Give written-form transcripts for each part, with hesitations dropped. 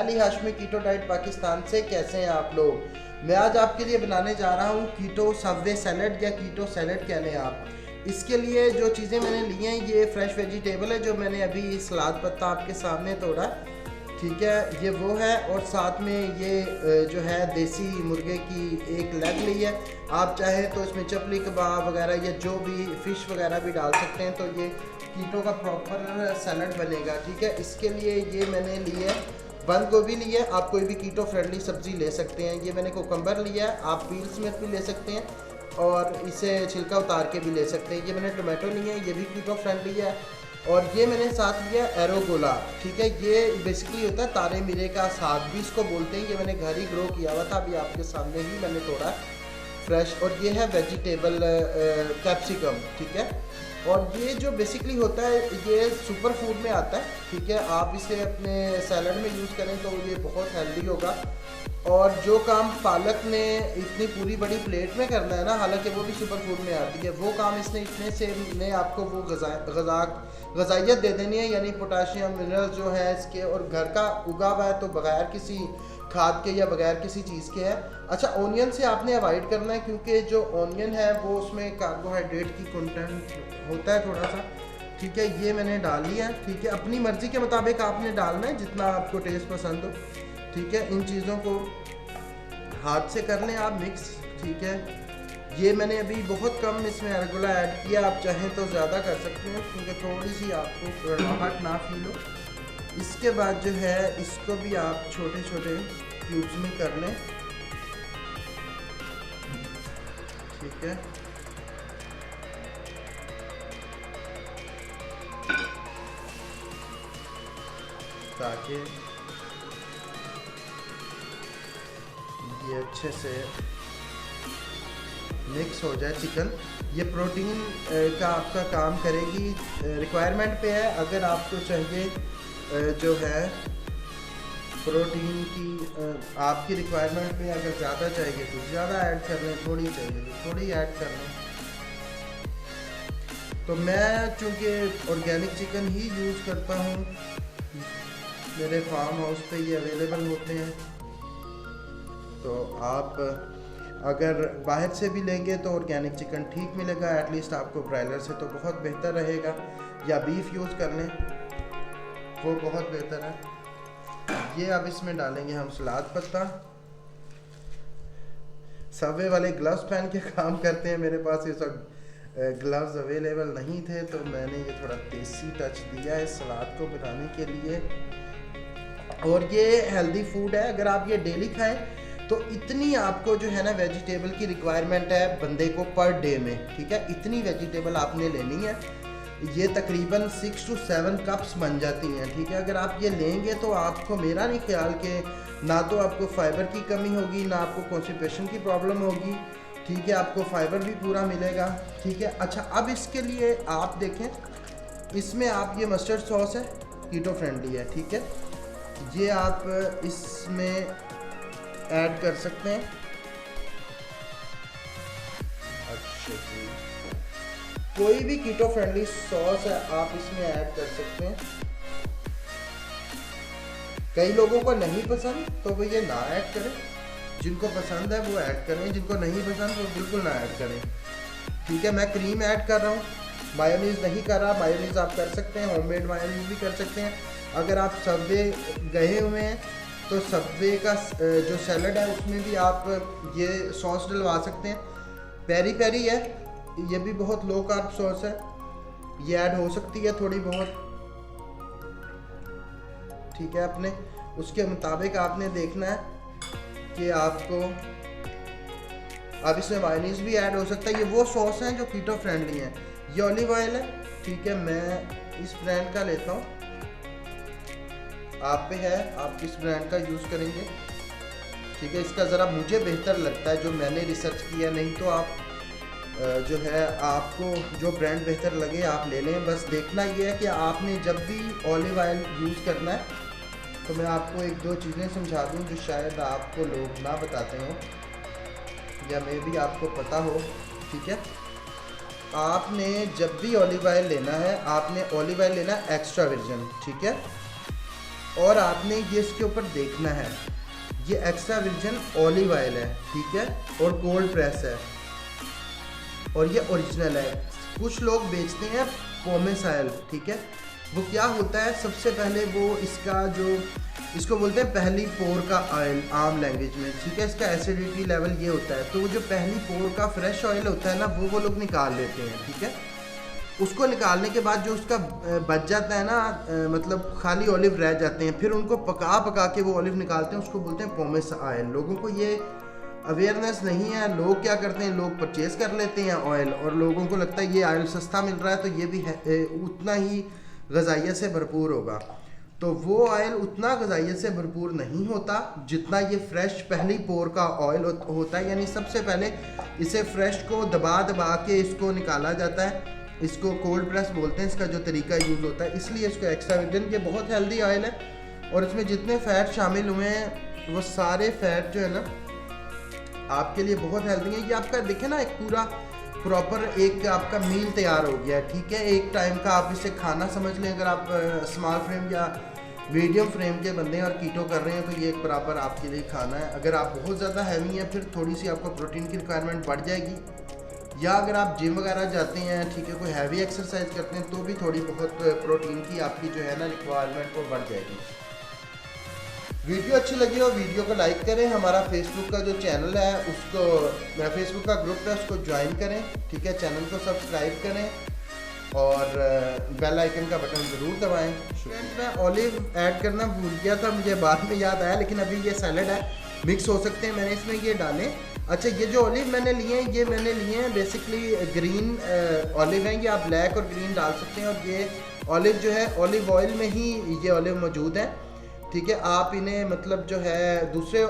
मैं Ali Hashmi keto diet Pakistan से। कैसे हैं आप लोग? मैं आज आपके लिए बनाने जा रहा हूँ कीटो सबवे सैलड या कीटो सैलड कह लें आप। इसके लिए जो चीज़ें मैंने ली हैं, ये फ्रेश वेजिटेबल है जो मैंने अभी सलाद पत्ता आपके सामने तोड़ा, ठीक है, ये वो है। और साथ में ये जो है देसी मुर्गे की एक लेग ली है। आप चाहें तो इसमें चपली कबाब वगैरह या जो भी फ़िश वगैरह भी डाल सकते हैं, तो ये कीटो का प्रॉपर सैलड बनेगा, ठीक है। इसके लिए ये मैंने ली है बंद गोभी ली है। आप कोई भी कीटो फ्रेंडली सब्ज़ी ले सकते हैं। ये मैंने कोकम्बर लिया है, आप पील समेत भी ले सकते हैं और इसे छिलका उतार के भी ले सकते हैं। ये मैंने टोमेटो ली है, ये भी कीटो फ्रेंडली है। और ये मैंने साथ लिया एरोगोला, ठीक है। ये बेसिकली होता है तारे मीरे का साग भी इसको बोलते हैं। ये मैंने घर ही ग्रो किया हुआ था, अभी आपके सामने ही मैंने तोड़ा फ्रेश। और ये है वेजिटेबल कैप्सिकम, ठीक है। और ये जो बेसिकली होता है ये सुपर फूड में आता है, ठीक है। आप इसे अपने सैलड में यूज़ करें तो ये बहुत हेल्दी होगा। और जो काम पालक ने इतनी पूरी बड़ी प्लेट में करना है ना, हालांकि वो भी सुपर फूड में आती है, वो काम इसने इतने से ने आपको वो गजाइयत दे देनी है, यानी पोटाशियम मिनरल्स जो है इसके। और घर का उगा हुआ है तो बगैर किसी खाद के या बगैर किसी चीज़ के है। अच्छा, ओनियन से आपने अवॉइड करना है, क्योंकि जो ओनियन है वो उसमें कार्बोहाइड्रेट की कंटेंट होता है थोड़ा सा, ठीक है। ये मैंने डाली है, ठीक है। अपनी मर्ज़ी के मुताबिक आपने डालना है जितना आपको टेस्ट पसंद हो, ठीक है। इन चीज़ों को हाथ से कर लें आप मिक्स, ठीक है। ये मैंने अभी बहुत कम इसमें एरोगोला ऐड किया, आप चाहें तो ज़्यादा कर सकते हैं क्योंकि थोड़ी सी आपको कड़वाहट ना फील हो। इसके बाद जो है इसको भी आप छोटे छोटे क्यूब्स में कर लें, ठीक है। ताकि ये अच्छे से मिक्स हो जाए चिकन। ये प्रोटीन का आपका काम करेगी, रिक्वायरमेंट पे है। अगर आपको चाहिए जो है प्रोटीन की आपकी रिक्वायरमेंट पे अगर ज़्यादा चाहिए तो ज़्यादा ऐड कर लें, थोड़ी चाहिए तो थोड़ी ऐड कर लें। तो मैं चूँकि ऑर्गेनिक चिकन ही यूज़ करता हूँ, मेरे फार्म हाउस पे ये अवेलेबल होते हैं। तो आप अगर बाहर से भी लेंगे तो ऑर्गेनिक चिकन ठीक मिलेगा, एटलीस्ट आपको ब्रायलर से तो बहुत बेहतर रहेगा। या बीफ यूज़ कर लें, वो बहुत बेहतर है। ये अब इसमें डालेंगे हम सलाद पत्ता। सबवे वाले ग्लव्स पहन के काम करते हैं, मेरे पास ये सब ग्लव्स अवेलेबल नहीं थे, तो मैंने ये थोड़ा देसी टच दिया है सलाद को बनाने के लिए। और ये हेल्दी फूड है, अगर आप ये डेली खाएं तो इतनी आपको जो है ना वेजिटेबल की रिक्वायरमेंट है बंदे को पर डे में, ठीक है। इतनी वेजिटेबल आपने लेनी है, ये तकरीबन 6 to 7 कप्स बन जाती हैं, ठीक है। अगर आप ये लेंगे तो आपको, मेरा नहीं ख्याल कि ना तो आपको फाइबर की कमी होगी, ना आपको कॉन्स्टिपेशन की प्रॉब्लम होगी, ठीक है। आपको फाइबर भी पूरा मिलेगा, ठीक है। अच्छा, अब इसके लिए आप देखें, इसमें आप ये मस्टर्ड सॉस है, कीटो फ्रेंडली है, ठीक है। ये आप इसमें ऐड कर सकते हैं। अच्छा जी, कोई भी कीटो फ्रेंडली सॉस है आप इसमें ऐड कर सकते हैं। कई लोगों को नहीं पसंद तो वो ये ना ऐड करें, जिनको पसंद है वो ऐड करें, जिनको नहीं पसंद वो बिल्कुल ना ऐड करें, ठीक है। मैं क्रीम ऐड कर रहा हूँ, मायोनीज़ नहीं कर रहा। मायोनीज़ आप कर सकते हैं, होममेड मायोनीज़ भी कर सकते हैं। अगर आप सबवे गए हुए हैं तो सबवे का जो सैलड है उसमें भी आप ये सॉस डलवा सकते हैं। पेरी पेरी है, ये भी बहुत लो कार्ब सॉस है, ये ऐड हो सकती है थोड़ी बहुत, ठीक है। अपने उसके मुताबिक आपने देखना है कि आपको, अब इसमें मायोनीज़ भी ऐड हो सकता है। ये वो सॉस हैं जो कीटो फ्रेंडली हैं। ये ऑलिव ऑयल है, ठीक है, मैं इस ब्रांड का लेता हूँ, आप पे है आप किस ब्रांड का यूज़ करेंगे, ठीक है। इसका ज़रा मुझे बेहतर लगता है जो मैंने रिसर्च किया, नहीं तो आप जो है आपको जो ब्रांड बेहतर लगे आप ले लें। बस देखना ये है कि आपने जब भी ऑलिव ऑयल यूज़ करना है, तो मैं आपको एक दो चीज़ें समझा दूँ जो शायद आपको लोग ना बताते हों या मे भी आपको पता हो, ठीक है। आपने जब भी ऑलिव ऑयल लेना है, आपने ऑलिव ऑयल लेना है एक्स्ट्रा वर्जिन, ठीक है। और आपने ये इसके ऊपर देखना है, ये एक्स्ट्रा वर्जिन ऑलिव ऑयल है, ठीक है, और कोल्ड प्रेस है और ये ओरिजिनल है। कुछ लोग बेचते हैं पोमेस ऑयल, ठीक है, वो क्या होता है, सबसे पहले वो इसका जो इसको बोलते हैं पहली पोर का ऑयल आम लैंग्वेज में, ठीक है, इसका एसिडिटी लेवल ये होता है। तो वो जो पहली पोर का फ्रेश ऑयल होता है ना, वो लोग निकाल लेते हैं, ठीक है। उसको निकालने के बाद जो उसका बच जाता है ना, मतलब खाली ऑलिव रह जाते हैं, फिर उनको पका पका के वो ऑलिव निकालते हैं, उसको बोलते हैं पोमेस ऑयल। लोगों को ये अवेयरनेस नहीं है, लोग क्या करते हैं, लोग परचेज़ कर लेते हैं ऑयल और लोगों को लगता है ये ऑयल सस्ता मिल रहा है तो ये भी है, उतना ही ग़िज़ाइयत से भरपूर होगा। तो वो ऑयल उतना ग़िज़ाइयत से भरपूर नहीं होता जितना ये फ्रेश पहली पोर का ऑयल होता है। यानी सबसे पहले इसे फ्रेश को दबा दबा के इसको निकाला जाता है, इसको कोल्ड प्रेस बोलते हैं, इसका जो तरीका यूज़ होता है, इसलिए इसको एक्स्ट्रा वर्जिन, ये बहुत हेल्दी ऑयल है और इसमें जितने फ़ैट शामिल हुए हैं वो सारे फ़ैट जो है ना आपके लिए बहुत हेल्दी है। ये आपका देखें ना, एक पूरा प्रॉपर एक आपका मील तैयार हो गया है, ठीक है, एक टाइम का आप इसे खाना समझ लें। अगर आप स्मॉल फ्रेम या मीडियम फ्रेम के बंदे हैं और कीटो कर रहे हैं तो ये एक बराबर आपके लिए खाना है। अगर आप बहुत ज़्यादा हैवी हैं फिर थोड़ी सी आपको प्रोटीन की रिक्वायरमेंट बढ़ जाएगी, या अगर आप जिम वगैरह जाते हैं, ठीक है, कोई हैवी एक्सरसाइज करते हैं तो भी थोड़ी बहुत प्रोटीन की आपकी जो है ना रिक्वायरमेंट वो बढ़ जाएगी। वीडियो अच्छी लगी हो वीडियो को लाइक करें, हमारा फेसबुक का जो चैनल है उसको, फेसबुक का ग्रुप है उसको ज्वाइन करें, ठीक है, चैनल को सब्सक्राइब करें और बेल आइकन का बटन ज़रूर दबाएं। फ्रेंड्स, मैं ऑलिव ऐड करना भूल गया था, मुझे बाद में याद आया, लेकिन अभी ये सैलड है, मिक्स हो सकते हैं, मैंने इसमें ये डालें। अच्छा, ये जो ऑलिव मैंने लिए हैं, ये मैंने लिए हैं बेसिकली ग्रीन ऑलिव हैं, ये आप ब्लैक और ग्रीन डाल सकते हैं और ये ऑलिव जो है ऑलिव ऑयल में ही ये ऑलिव मौजूद है, ठीक है। आप इन्हें मतलब जो है दूसरे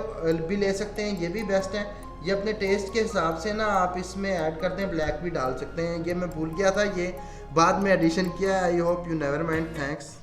भी ले सकते हैं, ये भी बेस्ट है। ये अपने टेस्ट के हिसाब से ना आप इसमें ऐड करते हैं, ब्लैक भी डाल सकते हैं, ये मैं भूल गया था, ये बाद में एडिशन किया है। I hope you never mind, thanks.